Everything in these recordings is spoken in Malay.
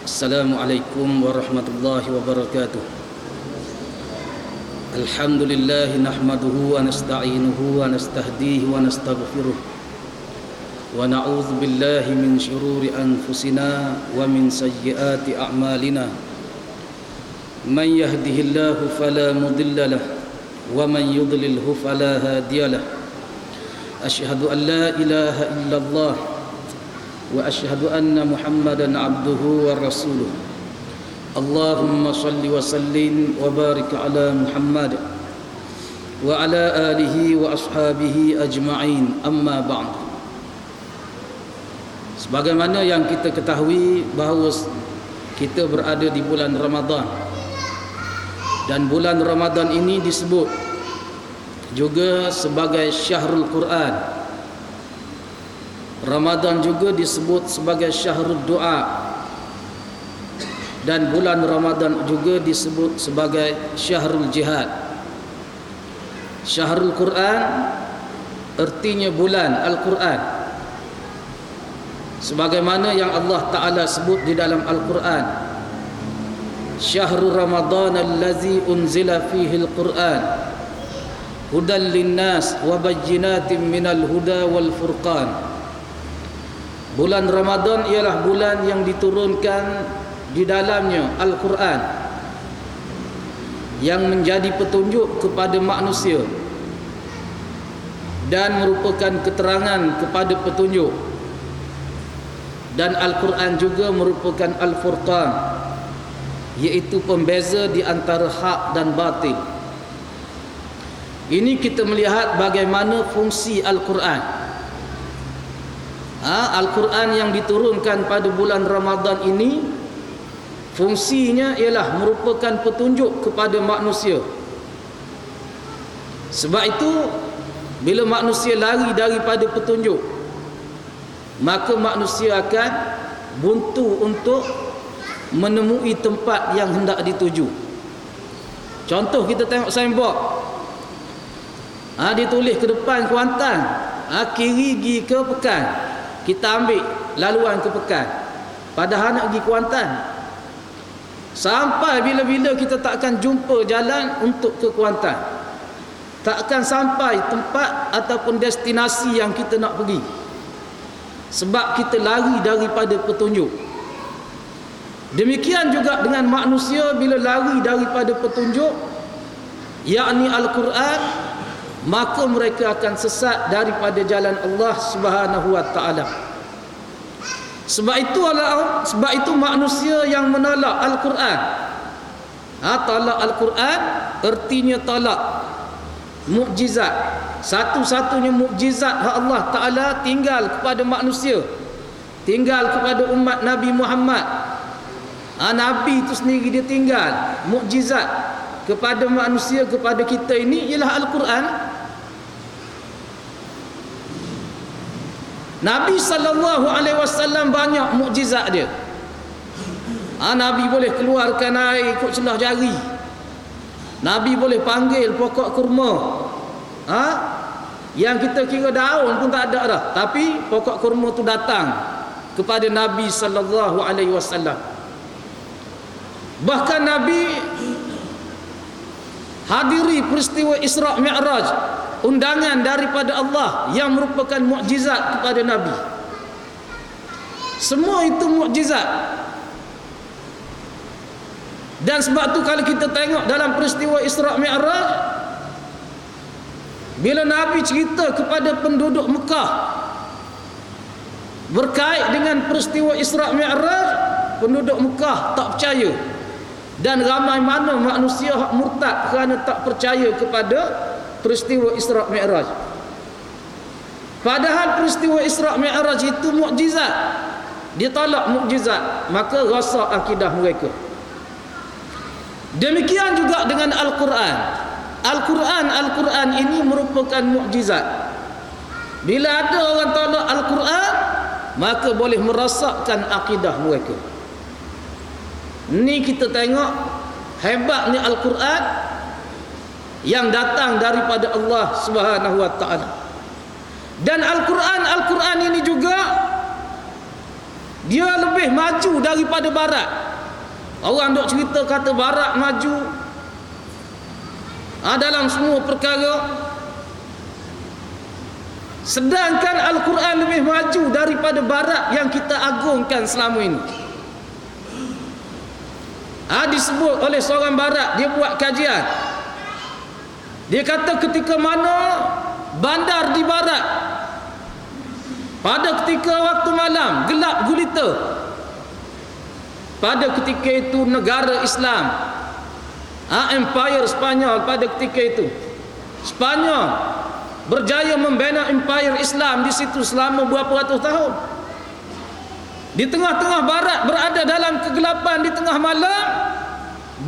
Assalamualaikum warahmatullahi wabarakatuh. Alhamdulillah nahmaduhu wa nasta'inuhu wa nastahdihi wa nastaghfiruh wa na'udzu billahi min syururi anfusina wa min sayyiati a'malina. Man yahdihillahu fala mudilla lahu wa man yudlilhu fala hadiya lahu. Asyhadu an la ilaha illallah wa asyhadu anna Muhammadan abduhu wa rasuluh. Allahumma salli wa sallim wa barik ala Muhammad wa ala alihi wa ashabihi ajma'in, amma ba'd. Sebagaimana yang kita ketahui bahawa kita berada di bulan Ramadan, dan bulan Ramadan ini disebut juga sebagai Syahrul Quran. Ramadan juga disebut sebagai Syahrul Doa, dan bulan Ramadan juga disebut sebagai Syahrul Jihad. Syahrul Quran artinya bulan Al-Quran, sebagaimana yang Allah Ta'ala sebut di dalam Al-Quran, Syahrul Ramadan allazi unzila fihi Al-Quran hudan linnas wa bayyinatin minal huda wal furqan. Bulan Ramadan ialah bulan yang diturunkan di dalamnya Al-Quran, yang menjadi petunjuk kepada manusia dan merupakan keterangan kepada petunjuk. Dan Al-Quran juga merupakan Al-Furqan, iaitu pembeza di antara hak dan batil. Ini kita melihat bagaimana fungsi Al-Quran. Al-Quran yang diturunkan pada bulan Ramadan ini, fungsinya ialah merupakan petunjuk kepada manusia. Sebab itu bila manusia lari daripada petunjuk, maka manusia akan buntu untuk menemui tempat yang hendak dituju. Contoh, kita tengok signboard, ditulis ke depan Kuantan, kiri pergi ke Pekan. Kita ambil laluan ke Pekan, padahal nak pergi Kuantan. Sampai bila-bila kita tak akan jumpa jalan untuk ke Kuantan, tak akan sampai tempat ataupun destinasi yang kita nak pergi, sebab kita lari daripada petunjuk. Demikian juga dengan manusia, bila lari daripada petunjuk, yakni Al-Quran, maka mereka akan sesat daripada jalan Allah Subhanahu wa taala. Sebab itu manusia yang menolak Al-Quran. Tolak Al-Quran artinya tolak mukjizat. Satu-satunya mukjizat Allah Taala tinggal kepada manusia, tinggal kepada umat Nabi Muhammad. Nabi itu sendiri dia tinggal mukjizat kepada manusia, kepada kita ini ialah Al-Quran. Nabi SAW banyak mukjizat dia. Nabi boleh keluarkan air ikut celah jari. Nabi boleh panggil pokok kurma, yang kita kira daun pun tak ada dah, tapi pokok kurma tu datang kepada Nabi SAW. Bahkan Nabi hadiri peristiwa Isra' Mi'raj, undangan daripada Allah yang merupakan mukjizat kepada Nabi. Semua itu mukjizat. Dan sebab tu kalau kita tengok dalam peristiwa Isra' Mi'raj, bila Nabi cerita kepada penduduk Mekah berkait dengan peristiwa Isra' Mi'raj, penduduk Mekah tak percaya, dan ramai mana manusia murtad kerana tak percaya kepada peristiwa Isra' Mi'raj. Padahal peristiwa Isra' Mi'raj itu mukjizat. Dia tolak mukjizat, maka rosak akidah mereka. Demikian juga dengan Al-Quran. Al-Quran ini merupakan mukjizat. Bila ada orang tolak Al-Quran, maka boleh merosakkan akidah mereka. Ni kita tengok hebatnya Al-Quran yang datang daripada Allah Subhanahu wa taala. Dan Al-Quran ini juga dia lebih maju daripada barat. Orang duk cerita kata barat maju dalam semua perkara, sedangkan Al-Quran lebih maju daripada barat yang kita agungkan selama ini. Disebut oleh seorang barat, dia buat kajian. Dia kata ketika mana bandar di barat, pada ketika waktu malam gelap gulita, pada ketika itu negara Islam, Empire Spanyol, pada ketika itu Spanyol berjaya membina Empire Islam di situ selama berapa ratus tahun. Di tengah-tengah barat berada dalam kegelapan di tengah malam,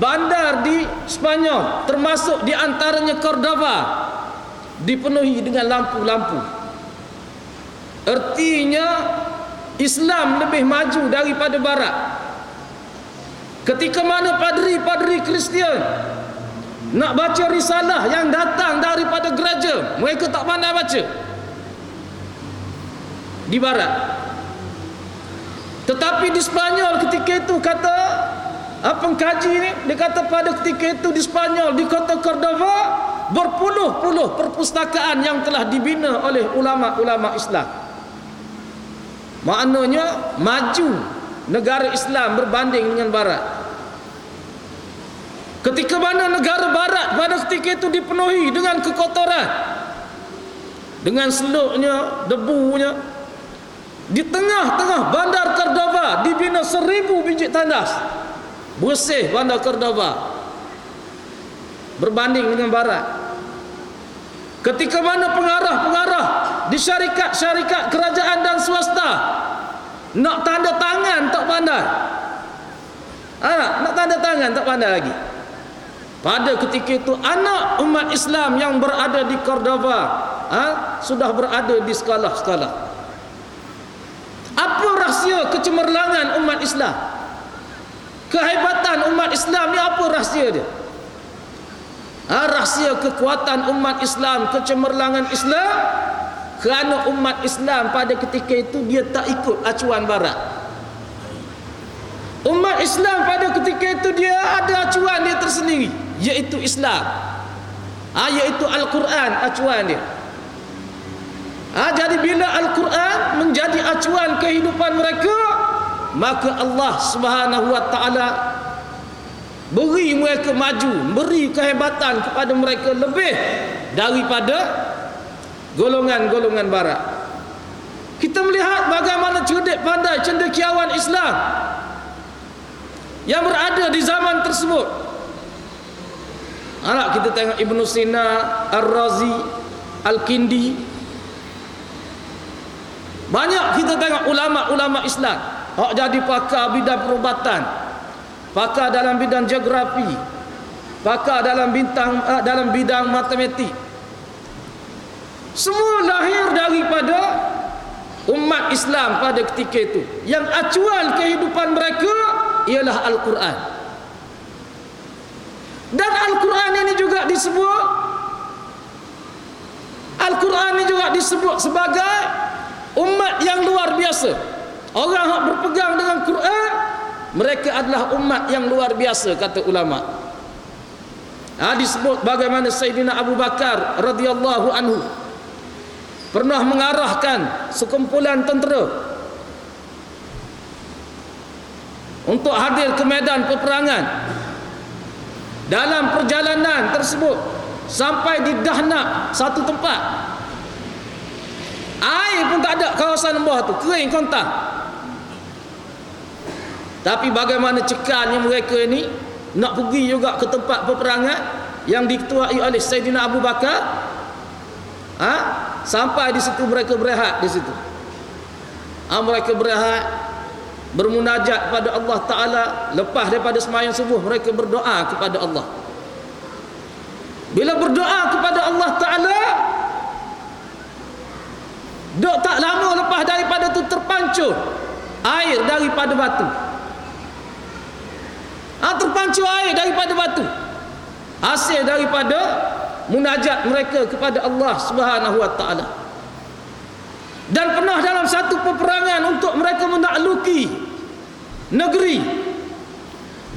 bandar di Spanyol termasuk di antaranya Cordova dipenuhi dengan lampu-lampu. Artinya Islam lebih maju daripada barat. Ketika mana padri-padri Kristian nak baca risalah yang datang daripada gereja, mereka tak pandai baca di barat. Tetapi di Spanyol ketika itu, kata pengkaji ni, dia kata pada ketika itu di Spanyol, di kota Cordova, berpuluh-puluh perpustakaan yang telah dibina oleh ulama-ulama Islam. Maknanya maju negara Islam berbanding dengan barat. Ketika mana negara barat pada ketika itu dipenuhi dengan kekotoran, dengan seluknya, debunya, di tengah-tengah bandar Cordova dibina 1000 biji tandas. Bersih bandar Cordova berbanding dengan barat. Ketika mana pengarah-pengarah di syarikat-syarikat kerajaan dan swasta nak tanda tangan tak pandai. Nak tanda tangan tak pandai lagi. Pada ketika itu anak umat Islam yang berada di Cordova sudah berada di skala-skala. Apa rahsia kecemerlangan umat Islam? Kehebatan umat Islam ni apa rahsia dia? Rahsia kekuatan umat Islam, kecemerlangan Islam, kerana umat Islam pada ketika itu dia tak ikut acuan barat. Umat Islam pada ketika itu dia ada acuan dia tersendiri, iaitu Islam, iaitu Al-Quran acuan dia. Jadi bila Al-Quran menjadi acuan kehidupan mereka, maka Allah Subhanahu wa ta'ala beri mereka maju, beri kehebatan kepada mereka lebih daripada golongan-golongan barat. Kita melihat bagaimana cerdik pandai cendekiawan Islam yang berada di zaman tersebut. Kita tengok Ibnu Sina, Ar-Razi, Al-Kindi. Banyak kita tengok ulama-ulama Islam jadi pakar bidang perubatan, pakar dalam bidang geografi, pakar dalam bidang matematik. Semua lahir daripada umat Islam pada ketika itu. Yang acuan kehidupan mereka ialah Al-Quran. Dan Al-Quran ini juga disebut, Al-Quran ini juga disebut sebagai umat yang luar biasa. Orang yang berpegang dengan Quran, mereka adalah umat yang luar biasa, kata ulama. Disebut bagaimana Sayyidina Abu Bakar radhiyallahu anhu pernah mengarahkan sekumpulan tentera untuk hadir ke medan peperangan. Dalam perjalanan tersebut sampai di Dahnab, satu tempat, air pun tak ada kawasan bawah tu, kering kontang. Tapi bagaimana cekalnya mereka ini nak pergi juga ke tempat peperangan yang diketuai oleh Sayyidina Abu Bakar. Sampai di situ mereka berehat di situ. Mereka berehat, bermunajat kepada Allah Ta'ala. Lepas daripada sembahyang subuh, mereka berdoa kepada Allah. Bila berdoa kepada Allah Ta'ala, tak lama lepas daripada itu terpancur air daripada batu. Terpancur air daripada batu, hasil daripada munajat mereka kepada Allah Subhanahu wa ta'ala. Dan pernah dalam dalam satu peperangan untuk mereka menakluki negeri,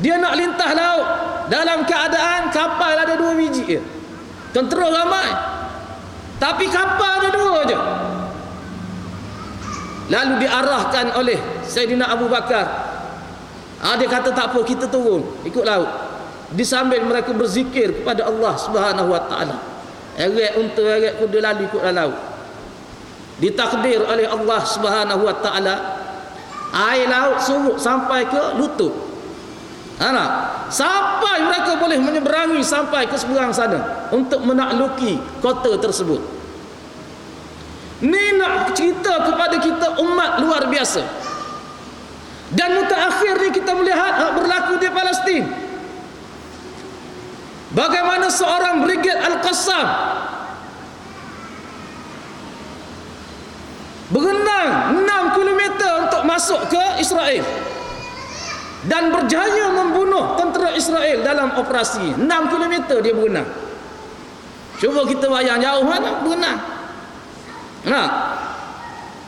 dia nak lintah laut dalam keadaan kapal ada 2 biji je, tentera ramai, tapi kapal ada 2 je. Lalu diarahkan oleh Sayyidina Abu Bakar. Dia kata tak apa, kita turun ikut laut. Disambil mereka berzikir kepada Allah Subhanahu wa taala. Eret unta, eret kuda lalu ikut laut. Ditakdir oleh Allah Subhanahu wa taala, air laut surut sampai ke lutut. Sampai mereka boleh menyeberangi sampai ke seberang sana untuk menakluki kota tersebut. Ni nak cerita kepada kita umat luar biasa. Dan mutakhir ni kita melihat hak berlaku di Palestin. Bagaimana seorang Brigade Al-Qassam berenang 6 km untuk masuk ke Israel dan berjaya membunuh tentera Israel dalam operasi. 6 km dia berenang. Cuba kita bayang jauh mana berenang.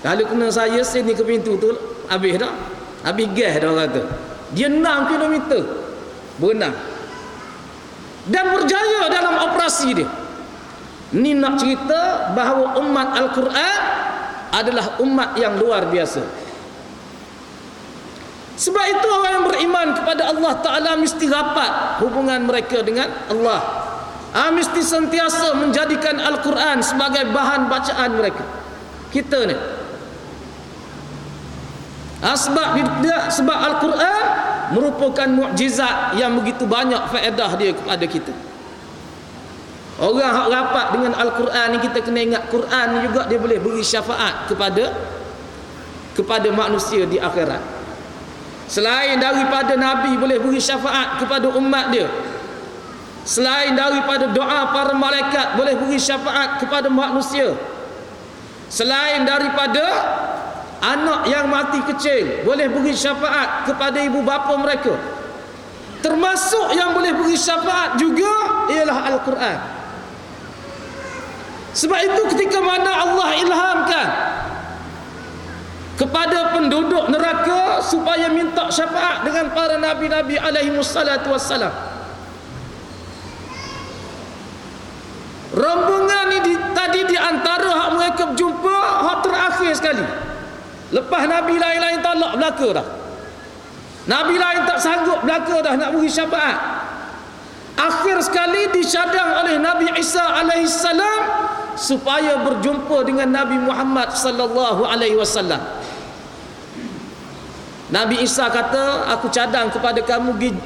Kalau kena saya sini ke pintu tu habis dah. Habis gas dah kata. Dia 6 km berenang dan berjaya dalam operasi dia. Ni nak cerita bahawa umat Al-Quran adalah umat yang luar biasa. Sebab itu orang yang beriman kepada Allah Ta'ala mesti rapat hubungan mereka dengan Allah. Mesti sentiasa menjadikan Al-Quran sebagai bahan bacaan mereka. Kita ni sebab Al-Quran merupakan mukjizat yang begitu banyak faedah dia kepada kita. Orang yang rapat dengan Al-Quran ni, kita kena ingat Quran ni juga dia boleh beri syafaat kepada manusia di akhirat. Selain daripada Nabi boleh beri syafaat kepada umat dia, selain daripada doa para malaikat boleh beri syafaat kepada manusia, selain daripada anak yang mati kecil boleh beri syafaat kepada ibu bapa mereka, termasuk yang boleh beri syafaat juga ialah Al-Quran. Sebab itu ketika mana Allah ilhamkan kepada penduduk neraka supaya minta syafaat dengan para nabi-nabi alaihimussalatu wassalam, rombongan ini tadi di antara hak mereka berjumpa hak terakhir sekali. Lepas nabi lain-lain talak belaka dah, nabi lain tak sanggup belaka dah nak beri syafaat. Akhir sekali disyadang oleh Nabi Isa alaihissalam supaya berjumpa dengan Nabi Muhammad sallallahu alaihi wasallam. Nabi Isa kata, aku cadang kepada kamu pergi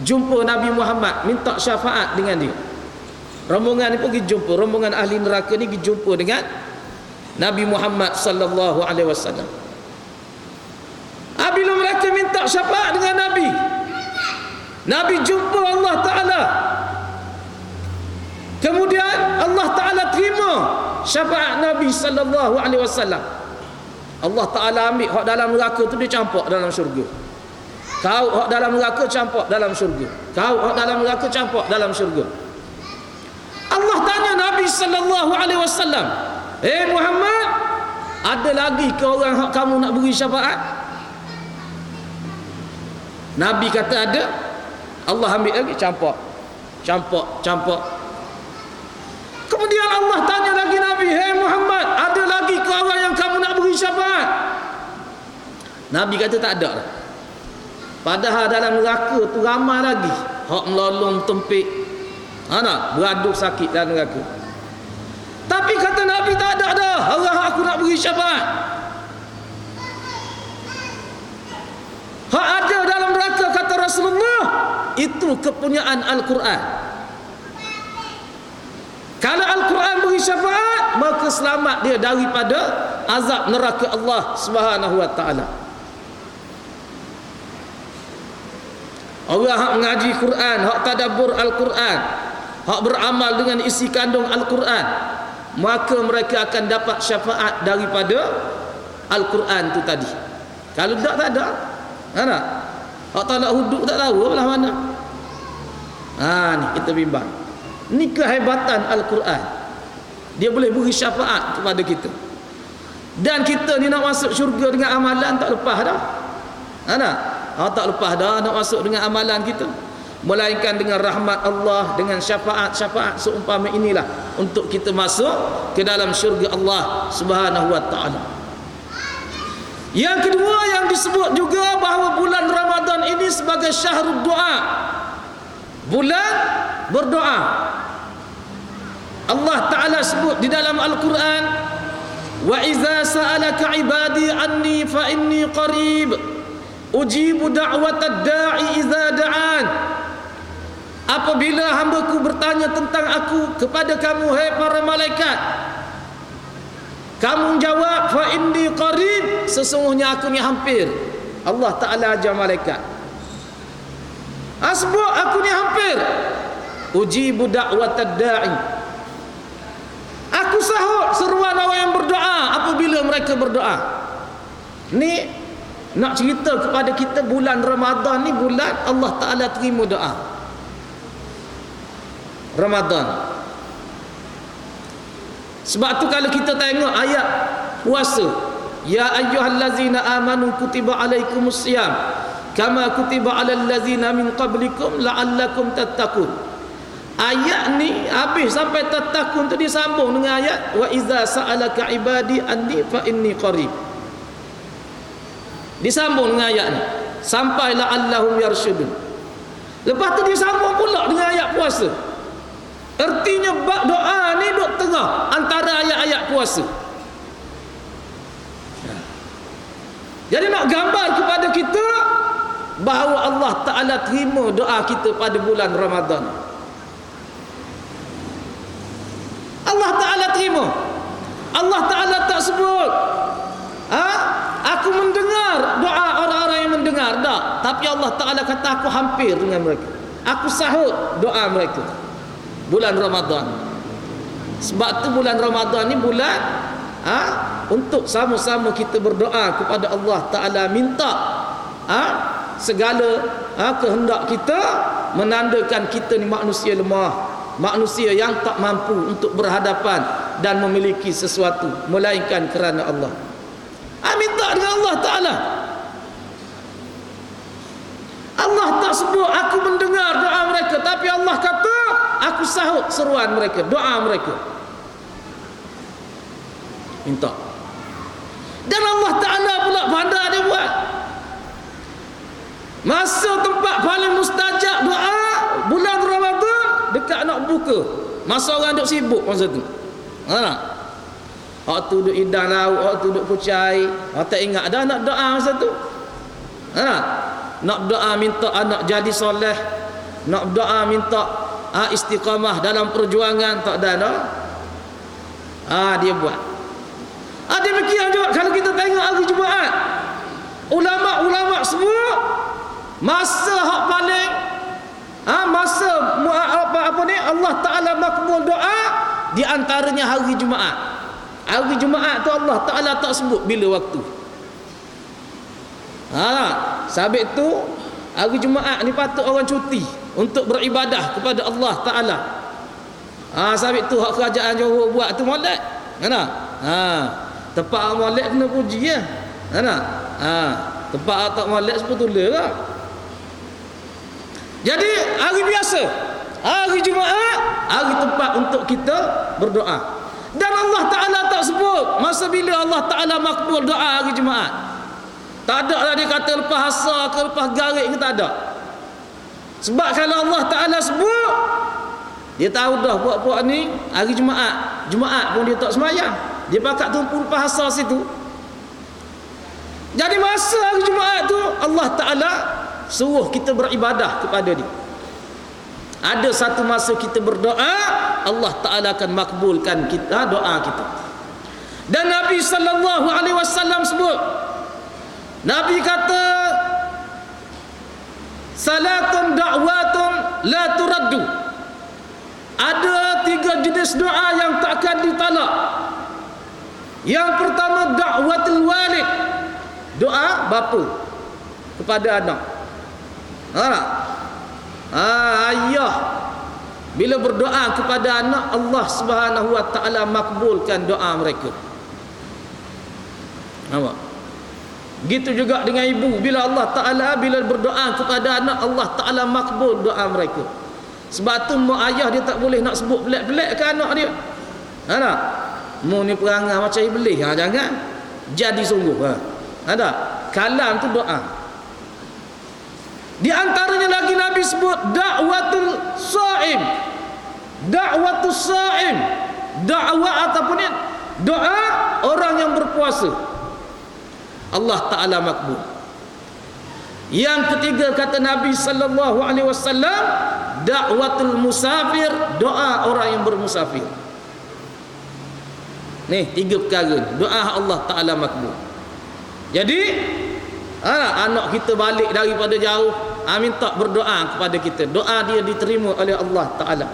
jumpa Nabi Muhammad, minta syafaat dengan dia. Rombongan ni pergi jumpa, rombongan ahli neraka ni pergi jumpa dengan Nabi Muhammad sallallahu alaihi wasallam. Bila mereka minta syafaat dengan Nabi, Nabi jumpa Allah Ta'ala. Kemudian Allah Ta'ala terima syafaat Nabi sallallahu alaihi wasallam. Allah Ta'ala ambil hak dalam neraka tu, dia campak dalam syurga. Kau hak dalam neraka campak dalam syurga. Kau hak dalam neraka campak dalam syurga. Allah tanya Nabi sallallahu alaihi wasallam, Muhammad, ada lagi ke orang hak kamu nak beri syafaat? Nabi kata ada. Allah ambil lagi, campak. Kemudian Allah tanya lagi Nabi, Muhammad, ada lagi ke orang yang kamu nak beri syafaat? Nabi kata tak ada. Padahal dalam neraka tu ramai lagi hak melolong tempik, beraduh sakit dalam neraka. Tapi kata Nabi tak ada dah orang aku nak beri syafaat. Hak ada dalam neraka, kata Rasulullah, itu kepunyaan Al-Quran. Kalau Al-Quran beri syafaat, maka selamat dia daripada azab neraka Allah Subhanahu wa taala. Orang hak mengaji Quran, hak tadabbur Al-Quran, hak beramal dengan isi kandung Al-Quran, maka mereka akan dapat syafaat daripada Al-Quran tu tadi. Kalau tak ada. Hak tak nak huduk tak tahu belah mana. Ni kita bimbang. Ni kehebatan Al-Quran. Dia boleh beri syafaat kepada kita. Dan kita ni nak masuk syurga dengan amalan tak lepas dah. Tak lepas dah nak masuk dengan amalan kita, melainkan dengan rahmat Allah, dengan syafaat seumpama inilah untuk kita masuk ke dalam syurga Allah Subhanahu wa taala. Yang kedua yang disebut juga bahawa bulan Ramadan ini sebagai syahrul doa, bulan berdoa. Allah Ta'ala sebut di dalam Al-Quran, wa iza sa'alaka ibadi anni fa inni qarib ujibu da'watad da'i iza da'an. Apabila hamba-Ku bertanya tentang aku kepada kamu, hai para malaikat, kamu jawab fa inni qarib, sesungguhnya aku ni hampir. Allah Ta'ala ajar malaikat, sebut aku ni hampir. Ujibu da'watad da'i, aku sahut seruan orang yang berdoa apabila mereka berdoa. Ni nak cerita kepada kita, bulan Ramadan ni bulan Allah Ta'ala terima doa. Ramadan. Sebab tu kalau kita tengok ayat puasa, ya ayyuhallazina amanu kutiba alaikumusiyam kama kutiba alal ladzina min qablikum la'allakum tattaqun. Ayat ni habis sampai tattaqun tu disambung dengan ayat wa iza sa'alaka ibadi anni fa inni qarib. Disambung dengan ayat ni sampai la'allahum yarshudun. Lepas tu disambung pula dengan ayat puasa. Artinya bab doa ni duk tengah antara ayat-ayat puasa. Jadi nak gambar kepada kita bahawa Allah Ta'ala terima doa kita pada bulan Ramadan. Allah Ta'ala terima. Allah Ta'ala tak sebut aku mendengar doa orang-orang yang mendengar, tak. Tapi Allah Ta'ala kata aku hampir dengan mereka, aku sahut doa mereka. Bulan Ramadan. Sebab tu bulan Ramadan ni bulan untuk sama-sama kita berdoa kepada Allah Ta'ala, minta segala kehendak kita, menandakan kita ni manusia lemah, manusia yang tak mampu untuk berhadapan dan memiliki sesuatu melainkan kerana Allah. Minta dengan Allah Ta'ala. Allah tak sebut aku mendengar doa mereka, tapi Allah kata aku sahut seruan mereka, doa mereka. Minta. Dan Allah Ta'ala pula pandai dia buat. Masa tempat paling mustajab doa bulan Ramadan dekat nak buka. Masa orang duk sibuk masa tu. Hak tu duk idang lauk, hak tu duk pucai, hak tak ingat dah nak doa masa tu. Nak doa minta anak jadi soleh, nak doa minta istiqamah dalam perjuangan, tak ada dah. Dia buat. Demikian juga kalau kita tengok hari Jumaat, ulama-ulama semua masa hak paling masa Allah Ta'ala makbul doa di antaranya hari Jumaat. Hari Jumaat tu Allah Ta'ala tak sebut bila waktu. Sabit tu hari Jumaat ni patut orang cuti untuk beribadah kepada Allah Ta'ala. Sabit tu hak kerajaan Johor buat tu molek. Tempat molek kena puji ya. Tempat tak molek sebetulnya lah. Jadi hari biasa, hari Jumaat, hari tempat untuk kita berdoa. Dan Allah Ta'ala tak sebut masa bila Allah Ta'ala makbul doa hari Jumaat. Tak ada lah dia kata lepas asar ke lepas garik ke, tak ada. Sebab kalau Allah Ta'ala sebut, dia tahu dah buat-buat ni hari Jumaat, Jumaat pun dia tak semayang, dia pakat tumpu lepas asar situ. Jadi masa hari Jumaat tu Allah Ta'ala suruh kita beribadah kepada dia. Ada satu masa kita berdoa, Allah Ta'ala akan makbulkan kita doa kita. Dan Nabi SAW sebut, Nabi kata salatun da'watun la turaddu. Ada 3 jenis doa yang tak akan ditolak. Yang pertama da'watul walid, doa bapa kepada anak. Ayah bila berdoa kepada anak, Allah Subhanahu wa taala makbulkan doa mereka. Nampak? Begitu juga dengan ibu, bila Allah Ta'ala bila berdoa kepada anak, Allah Ta'ala makbul doa mereka. Sebab tu mak ayah dia tak boleh nak sebut pelik-pelik ke anak dia. Ada? Mu ni perangai macam iblis, jangan. Jadi sungguh. Ada? Kalam tu doa. Di antaranya lagi Nabi sebut da'watul sha'im. Da'watul sha'im. Da'wah ataupun doa orang yang berpuasa, Allah Ta'ala makbul. Yang ketiga kata Nabi sallallahu alaihi wasallam, da'watul musafir, doa orang yang bermusafir. Ni 3 perkara, doa Allah Ta'ala makbul. Jadi anak kita balik daripada jauh, minta berdoa kepada kita, doa dia diterima oleh Allah Ta'ala.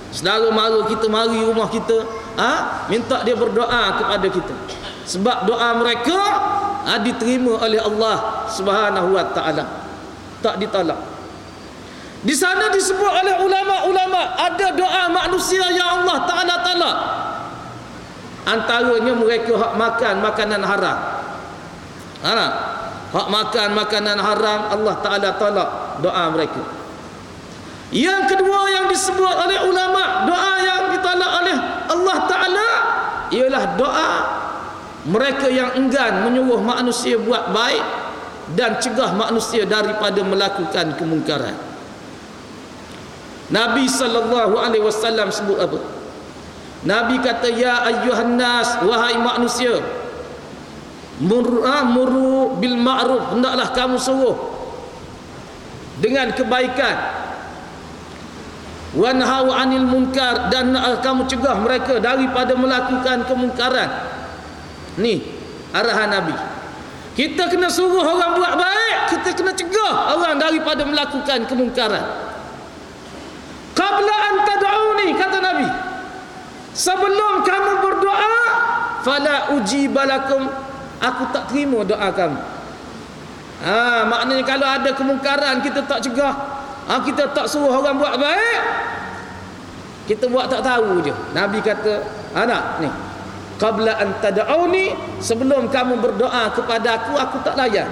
Saudara mara kita mari rumah kita, minta dia berdoa kepada kita, sebab doa mereka diterima oleh Allah Subhanahu wa Ta'ala, tak ditolak. Di sana disebut oleh ulama-ulama ada doa manusia yang Allah Ta'ala tolak. Antaranya mereka hak makan makanan haram. Hak makan makanan haram, Allah Ta'ala tolak doa mereka. Yang kedua yang disebut oleh ulama, doa yang ditolak oleh Allah Ta'ala ialah doa mereka yang enggan menyuruh manusia buat baik dan cegah manusia daripada melakukan kemungkaran. Nabi sallallahu alaihi wasallam sebut apa? Nabi kata, ya ayyuhan nas, wahai manusia, muru bil ma'ruf, hendaklah kamu suruh dengan kebaikan, wanhau 'anil munkar, dan kamu cegah mereka daripada melakukan kemungkaran. Ni arahan Nabi. Kita kena suruh orang buat baik, kita kena cegah orang daripada melakukan kemungkaran. Qabla an tad'uni, kata Nabi, sebelum kamu berdoa, fala ujibalakum, aku tak terima doa kamu. Maknanya kalau ada kemungkaran kita tak cegah, kita tak suruh orang buat baik, kita buat tak tahu je. Nabi kata, anak ni, qabla an tad'uni, sebelum kamu berdoa kepada aku tak layan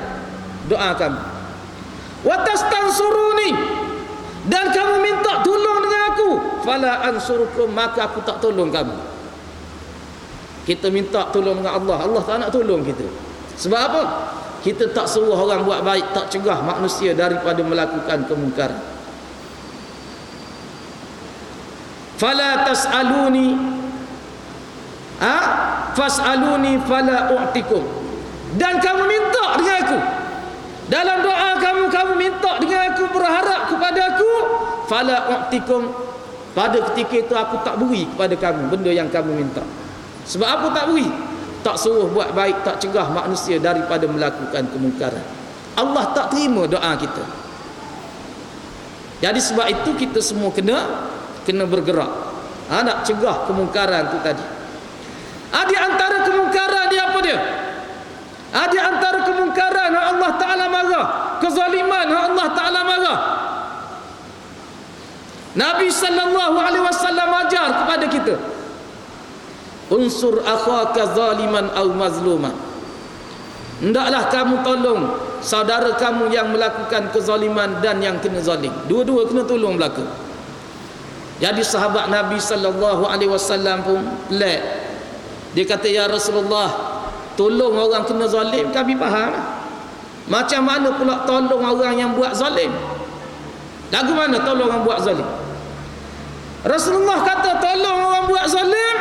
doa kamu. Wa tastansuruni, dan kamu minta tolong dengan aku, fala ansurukum, maka aku tak tolong kamu. Kita minta tolong dengan Allah, Allah tak nak tolong kita. Sebab apa? Kita tak suruh orang buat baik, tak cegah manusia daripada melakukan kemungkaran. Fala tas'aluni, fas'aluni fala u'tikum, dan kamu minta dengan aku. Dalam doa kamu minta dengan aku, berharap kepada aku, fala u'tikum, pada ketika itu aku tak beri kepada kamu benda yang kamu minta. Sebab apa tak beri? Tak suruh buat baik, tak cegah manusia daripada melakukan kemungkaran. Allah tak terima doa kita. Jadi sebab itu kita semua kena bergerak, nak cegah kemungkaran tu tadi. Di antara kemungkaran dia apa dia? Di antara kemungkaran yang Allah Ta'ala marah, kezaliman yang Allah Ta'ala marah, Nabi sallallahu alaihi wasallam ajar kepada kita, unsur akhaka zaliman aw mazluman, hendaklah kamu tolong saudara kamu yang melakukan kezaliman dan yang kena zalim. Dua-dua kena tolong belaka. Jadi sahabat Nabi sallallahu alaihi wasallam pun pelik. Dia kata, ya Rasulullah, tolong orang kena zalim kami faham, macam mana pula tolong orang yang buat zalim? Lagu mana tolong orang buat zalim? Rasulullah kata tolong orang buat zalim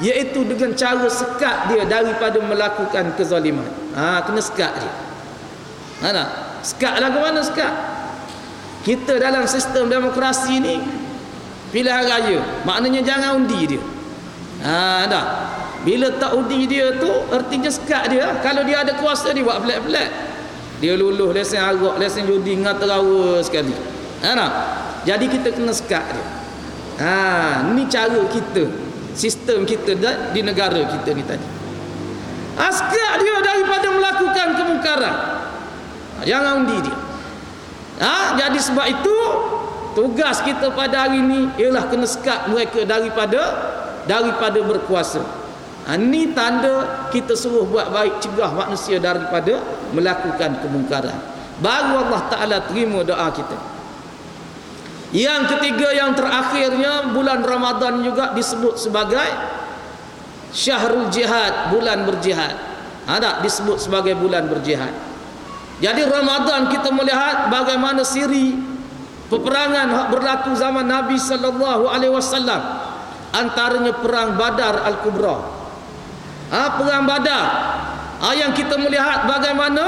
iaitu dengan cara sekat dia daripada melakukan kezaliman. Kena sekat dia. Sekat lagu mana sekat? Kita dalam sistem demokrasi ni pilihan raya, maknanya jangan undi dia. Dah. Bila tak undi dia tu artinya sekat dia. Kalau dia ada kuasa, dia buat pelik-pelik. Dia luluh lesen arak, lesen judi, ngaterawa sekali. Jadi kita kena sekat dia. Ni cara kita, sistem kita di negara kita ni tadi. Sekat dia daripada melakukan kemungkaran. Jangan undi dia. Jadi sebab itu tugas kita pada hari ini ialah kena sekat mereka daripada berkuasa. Ini tanda kita suruh buat baik, cegah manusia daripada melakukan kemungkaran. Baru Allah Ta'ala terima doa kita. Yang ketiga, yang terakhirnya, bulan Ramadan juga disebut sebagai Syahrul Jihad, bulan berjihad. Ada disebut sebagai bulan berjihad. Jadi Ramadan kita melihat bagaimana siri peperangan berlaku zaman Nabi sallallahu alaihi wasallam. Antaranya perang Badar Al-Kubra. Perang Badar. Yang kita melihat bagaimana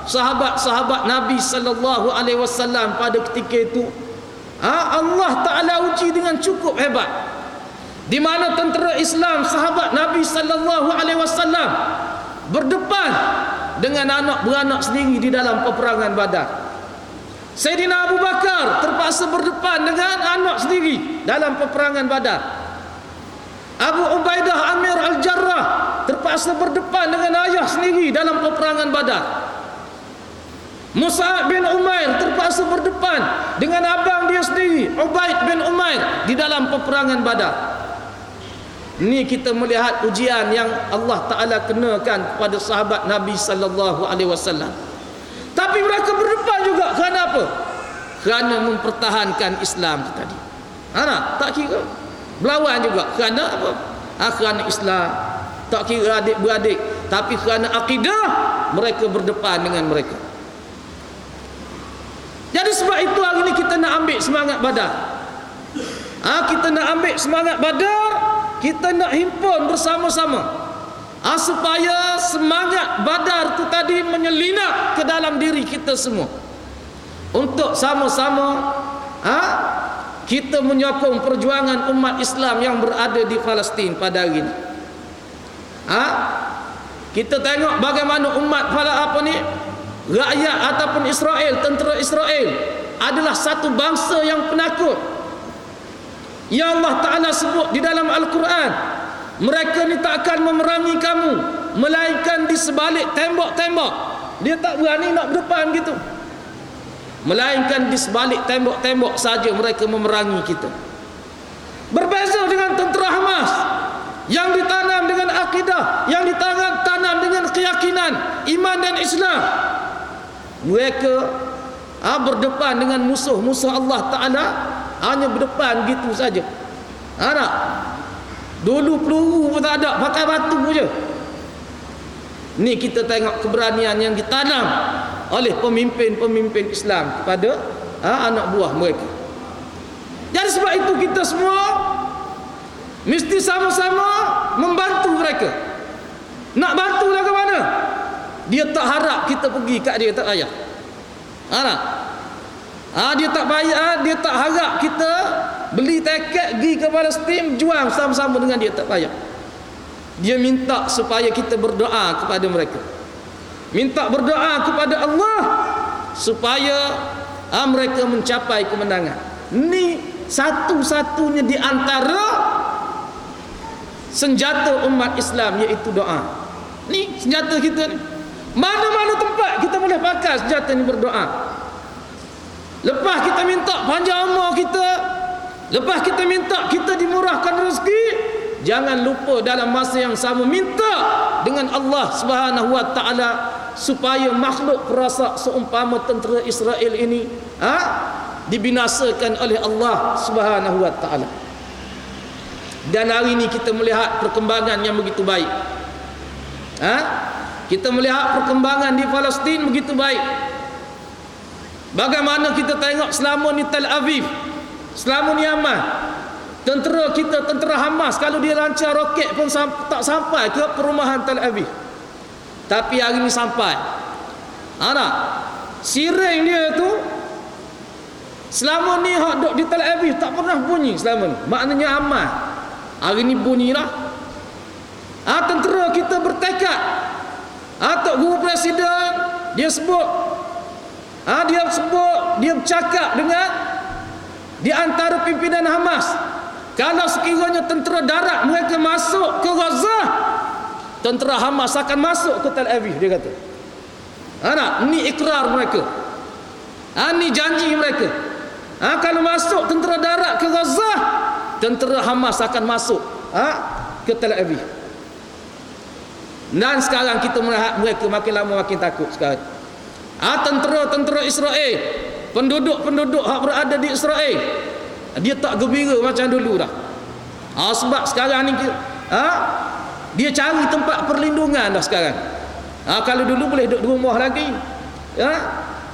sahabat-sahabat Nabi sallallahu alaihi wasallam pada ketika itu Allah Ta'ala uji dengan cukup hebat, di mana tentera Islam sahabat Nabi sallallahu alaihi wasallam berdepan dengan anak beranak sendiri di dalam peperangan Badar. Sayyidina Abu Bakar terpaksa berdepan dengan anak sendiri dalam peperangan Badar. Abu Ubaidah Amir Al-Jarrah terpaksa berdepan dengan ayah sendiri dalam peperangan Badar. Mus'ab bin Umair terpaksa berdepan dengan abang dia sendiri, Ubaid bin Umair, di dalam peperangan Badar. Ini kita melihat ujian yang Allah Ta'ala kenakan kepada sahabat Nabi sallallahu alaihi wasallam. Tapi mereka berdepan juga kerana apa? Kerana mempertahankan Islam itu tadi. Tak kira berlawan juga kerana apa? Kerana Islam. Tak kira adik-beradik, tapi kerana akidah mereka berdepan dengan mereka. Jadi sebab itu hari ini kita nak ambil semangat Badar. Kita nak ambil semangat Badar, kita nak himpun bersama-sama, supaya semangat Badar itu tadi menyelinap ke dalam diri kita semua, untuk sama-sama kita menyokong perjuangan umat Islam yang berada di Palestin pada hari ini. Kita tengok bagaimana umat rakyat ataupun Israel, tentera Israel adalah satu bangsa yang penakut. Ya Allah Ta'ala sebut di dalam Al-Quran, mereka ni tak akan memerangi kamu melainkan di sebalik tembok-tembok. Dia tak berani nak berdepan gitu, melainkan di sebalik tembok-tembok saja mereka memerangi kita. Berbeza dengan tentera Hamas yang ditanam dengan akidah, yang ditanam dengan keyakinan iman dan Islam. Mereka berdepan dengan musuh-musuh Allah Ta'ala, hanya berdepan gitu saja. Dulu peluru pun tak ada, pakai batu je. Ni kita tengok keberanian yang ditanam oleh pemimpin-pemimpin Islam kepada anak buah mereka. Jadi sebab itu kita semua mesti sama-sama membantu mereka. Nak bantu lah ke mana? Dia tak harap kita pergi kat dia, tak payah. Dia tak payah, dia tak harap kita beli tiket pergi ke Palestin, juang sama-sama dengan dia, tak payah. Dia minta supaya kita berdoa kepada mereka, minta berdoa kepada Allah supaya mereka mencapai kemenangan. Ini satu-satunya di antara senjata umat Islam, iaitu doa. Ni senjata kita ni. Mana-mana tempat kita boleh pakai senjata ni, berdoa. Lepas kita minta panjang umur kita, lepas kita minta kita dimurahkan rezeki, jangan lupa dalam masa yang sama minta dengan Allah Subhanahu wa Ta'ala supaya makhluk perasak seumpama tentera Israel ini dibinasakan oleh Allah Subhanahu wa Ta'ala. Dan hari ini kita melihat perkembangan yang begitu baik. Kita melihat perkembangan di Palestin begitu baik. Bagaimana kita tengok selama ni Tel Aviv, selama ni Yaman, tentera kita, tentera Hamas, kalau dia lancar roket pun tak sampai ke perumahan Tel Aviv. Tapi hari ni sampai. Siring dia tu selama ni hak duk di Tel Aviv tak pernah bunyi selama ni. Maknanya aman. Hari ni bunyilah. Tentera kita bertekad. Tok Guru Presiden dia sebut, dia bercakap dengan di antara pimpinan Hamas, kalau sekiranya tentera darat mereka masuk ke Gaza, tentera Hamas akan masuk ke Tel Aviv, dia kata. Ini ikrar mereka. Ini janji mereka. Kalau masuk tentera darat ke Gaza, tentera Hamas akan masuk ke Tel Aviv. Dan sekarang kita melihat mereka makin lama makin takut sekarang. Tentera-tentera Israel, penduduk-penduduk yang berada di Israel, dia tak gembira macam dulu dah. Sebab sekarang ni dia cari tempat perlindungan dah sekarang. Kalau dulu boleh duduk di rumah lagi.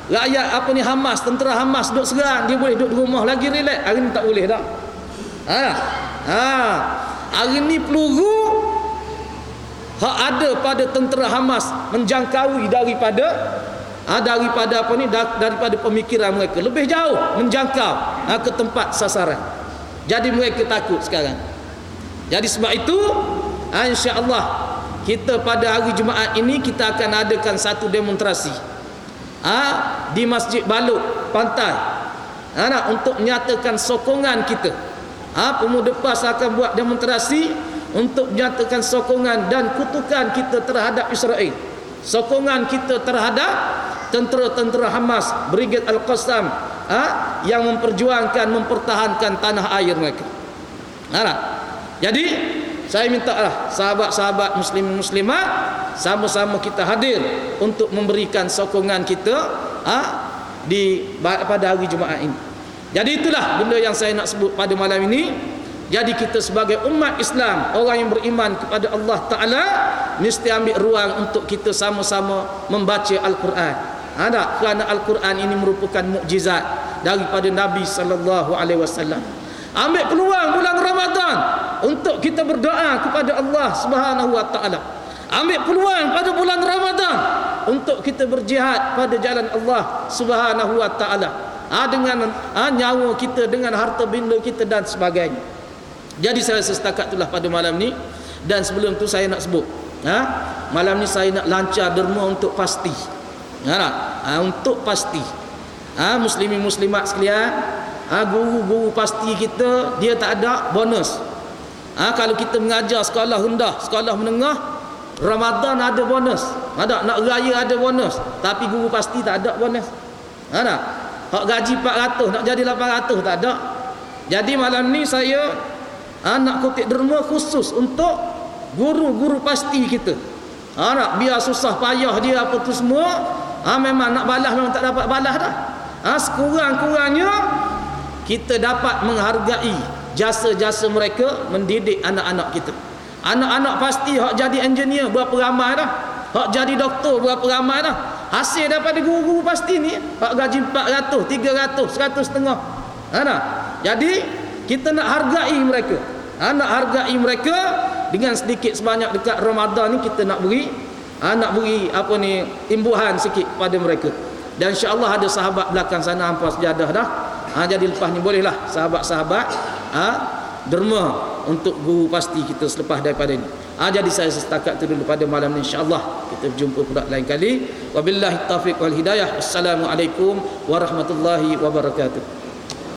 Rakyat Hamas, tentera Hamas duduk serang, dia boleh duduk di rumah lagi relax. Hari ni tak boleh dah. Hari ni peluru hak ada pada tentera Hamas menjangkaui daripada daripada pemikiran mereka lebih jauh, menjangkau ke tempat sasaran. Jadi mereka takut sekarang. Jadi sebab itu insya-Allah kita pada hari Jumaat ini kita akan adakan satu demonstrasi di Masjid Balok Pantai untuk menyatakan sokongan kita. Pemuda PAS akan buat demonstrasi untuk menyatakan sokongan dan kutukan kita terhadap Israel, sokongan kita terhadap tentera-tentera Hamas, Brigade Al-Qassam yang mempertahankan tanah air mereka. Jadi saya mintalah sahabat-sahabat muslimin muslimat sama-sama kita hadir untuk memberikan sokongan kita pada hari Jumaat ini. Jadi itulah benda yang saya nak sebut pada malam ini. Jadi kita sebagai umat Islam, orang yang beriman kepada Allah Ta'ala, mesti ambil ruang untuk kita sama-sama membaca Al-Quran. Kerana Al-Quran ini merupakan mukjizat daripada Nabi SAW. Ambil peluang bulan Ramadan untuk kita berdoa kepada Allah Subhanahu Wa Ta'ala. Ambil peluang pada bulan Ramadan untuk kita berjihad pada jalan Allah Subhanahu Wa Ta'ala, dengan nyawa kita, dengan harta benda kita dan sebagainya. Jadi saya setakat itulah pada malam ni. Dan sebelum tu saya nak sebut, malam ni saya nak lancar derma untuk pasti. Untuk pasti, muslimin muslimat sekalian, guru-guru pasti kita dia tak ada bonus. Kalau kita mengajar sekolah rendah, sekolah menengah, Ramadan ada bonus, nak raya ada bonus, tapi guru pasti tak ada bonus. Hak gaji 400 nak jadi 800 tak ada. Jadi malam ni saya nak kutip derma khusus untuk guru-guru pasti kita. Biar susah payah dia apa tu semua, memang nak balas memang tak dapat balas dah. Sekurang-kurangnya kita dapat menghargai jasa-jasa mereka mendidik anak-anak kita. Anak-anak pasti hak jadi engineer berapa ramai dah, hak jadi doktor berapa ramai dah. Hasil daripada guru-guru pasti ni hak gaji 400, 300, 100,500. Jadi kita nak hargai mereka. Nak hargai mereka dengan sedikit sebanyak dekat Ramadan ni kita nak beri imbuhan sikit pada mereka. Dan insya-Allah ada sahabat belakang sana hampa sejadah dah. Jadi lepas ni bolehlah sahabat-sahabat derma untuk guru pasti kita selepas daripada ni. Jadi saya setakat itu dulu pada malam ni, insya-Allah kita berjumpa pula lain kali. Wabillahi taufiq wal hidayah. Assalamualaikum warahmatullahi wabarakatuh.